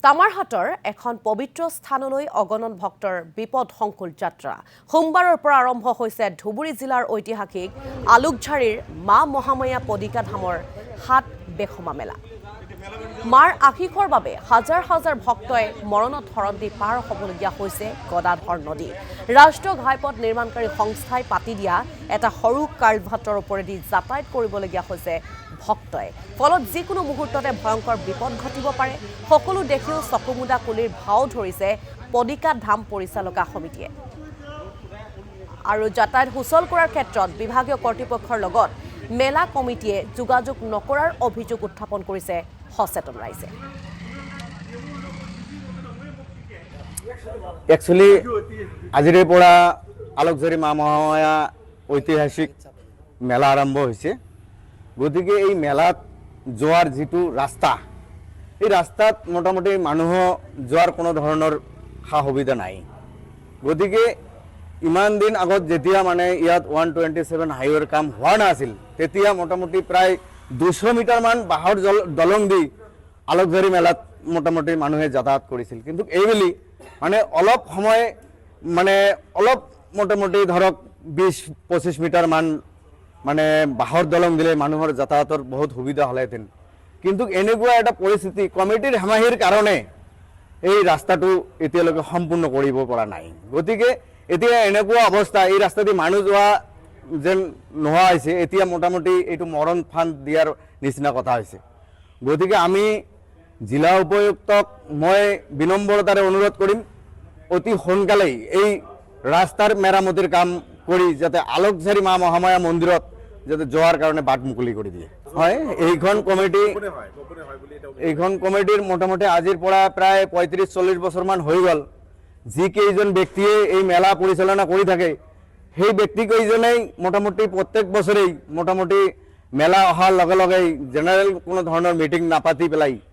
তামাৰহাটৰ এখন পবিত্ৰ স্থানলৈ অগণন ভক্তৰ বিপদ সংকুল যাত্ৰা সোমবাৰৰ পৰা আৰম্ভ হৈছে ধুবুৰী জিলাৰ ঐতিহাসিক আলুকঝাৰীৰ মা মহামায়া পদিকা ধামৰ হাত বেখমা মেলা মাৰ আশীষৰ বাবে হাজাৰ হাজাৰ ভক্তই মৰণত শৰণ দি পাৰ হ'বলগীয়া হৈছে গদাধৰ নদী ৰাষ্ট্ৰীয় ঘাইপথ নিৰ্মাণকাৰী সংস্থাই পাতি দিয়া এটা সৰু কালভাৰ্টৰ ওপৰেদি যাতায়াত কৰিবলগীয়া হৈছে ভক্তই ফলত যিকোনো মুহূৰ্ততে ভয়ংকৰ বিপদ ঘটিব পাৰে সকলো দেখিও চকুমুদা কুলিৰ ভাও ধৰিছে পদিকা ধাম পৰিচালকা সমিতিয়ে আৰু যাতায়াত সুচল কৰাৰ ক্ষেত্ৰত বিভাগীয় কৰ্তৃপক্ষৰ লগত মেলা কমিটিয়ে যোগাযোগ নকৰাৰ অভিযোগ উত্থাপন কৰিছে সচেতন ৰাইজে একচুয়ালি আজিৰে পৰা আলোকঝাৰী মা মহামায়া ঐতিহাসিক মেলা আৰম্ভ হৈছে গতিকে এই মেলাত যোৱাৰ যিটো ৰাস্তা এই ৰাস্তাত মোটামুটি মানুহ যোৱাৰ কোনো ধৰণৰ সা সুবিধা নাই গতিকে ইমান দিন আগত যেতিয়া মানে ইয়াত 127 হাইৱেৰ কাম হোৱা নাছিল তেতিয়া মোটামুটি প্ৰায় 200 মিটাৰ মান বাহৰ দলং দি আলোকঝাৰী মেলাত মোটামুটি মানুহে যাতায়াত কৰিছিল কিন্তু এইবেলি মানে অলপ সময় মানে অলপ মোটামুটি ধৰক 20-25 মিটাৰ মান মানে বাহৰ দলং দিলে মানুহৰ যাতায়াতৰ বহুত সুবিধা হলেহেঁতেন কিন্তু এনেকুৱা এটা পৰিস্থিতি কমিটিৰ হেমাহিৰ কাৰণে এই ৰাস্তাটো এতিয়ালৈকে সম্পূৰ্ণ কৰিব পৰা নাই গতিকে এতিয়া এনেকুৱা অৱস্থা এই ৰাস্তাদি মানুহ যোৱা যেন নোহোৱা হৈছে এতিয়া মোটামুটি এইটো মৰণ ফান্দ দিয়াৰ নিচিনা কথা হৈছে গতিকে আমি জিলা উপায়ুক্তক মই বিনম্ৰতাৰে অনুৰোধ কৰিম অতি সোনকালেই এই ৰাস্তাৰ মেৰামতিৰ কাম কৰি যাতে আলোকঝাৰী মা মহামায়া মন্দিৰত যাতে যোৱাৰ কাৰণে বাট মুকলি কৰি দিয়ে হয় এইখন কমিটিৰ মোটামুটি আজিৰ পৰা প্ৰায় 35-40 বছৰমান হৈ গ'ল যিকেইজন ব্যক্তিয়ে এই মেলা পৰিচালনা কৰি থাকে সেই ব্যক্তিকেইজনেই মোটামুটি প্ৰত্যেক বছৰেই মোটামুটি মেলা অহাৰ লগে লগে জেনেৰেল কোনো ধৰণৰ মিটিং নাপাতি পেলাই